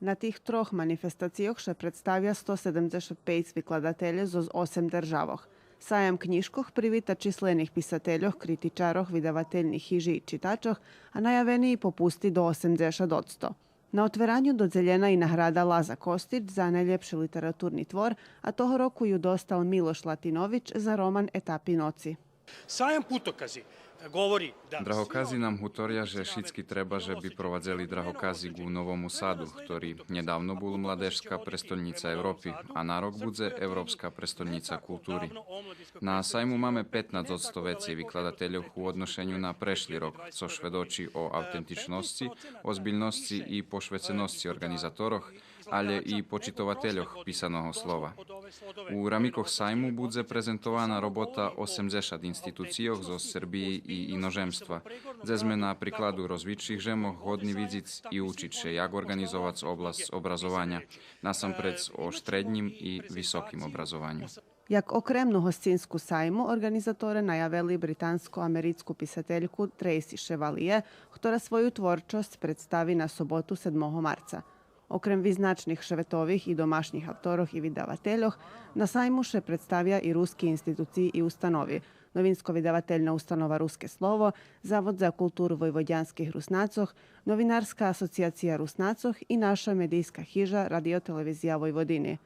На тих трьох маніфестаціях ще представя 175 викладателів з 8 державах. Sajam knjiškoh privita čislenih pisateljoh, kritičaroh, vydavateljnih hiži i čitačoh, a najaveniji popusti do 80%. Na otveranju dodzeljena i nagrada Laza Kostić za najljepši literaturni tvor, a toho roku ju dostal Miloš Latinović za roman Etapi noci. Sajam putokazi govori da... Drahokazi nam hutoria, že všetky treba, že by provadzeli drahokazi u Novomu Sadu, ktorý nedávno bol mladežská prestolnica Európy a na rok bude Európska prestolnica kultúry. Na sajmu máme 15 vecí vykladateľov u odnošenju na prešli rok, co švedoči o autentičnosti, ozbiljnosti i pošvecenosti organizatoroh, ale i počitovateľoch písaného slova. U ramikoh sajmu bude prezentovana robota 80 institúcijoh zo Srbiji i inožemstva, gdje sme na prikladu rozličných žemoh hodni vidzic i učiť še jak organizovať oblast obrazovanja, nasampred o štrednjim i visokim obrazovanju. Jak okremnu hoscinsku sajmu organizatore najavili britansko-americku pisateljku Tracy Chevalier, ktorá svoju tvorčosť predstavi na sobotu 7. marca. Okrem vyznačných švetovih i domašnjih autorov i vydavateljoh, na sajmu še predstavlja i ruski instituciji i ustanovi, novinsko-vydavateljna ustanova Ruske slovo, Zavod za kulturu vojvodjanskih Rusnacoh, Novinarska asocijacija Rusnacoh i naša medijska hiža Radiotelevizija Vojvodini.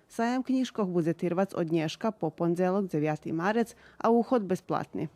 Sajam knjiškoh bude tirvac od nješka po ponzelok 9. marec, a uhod besplatni.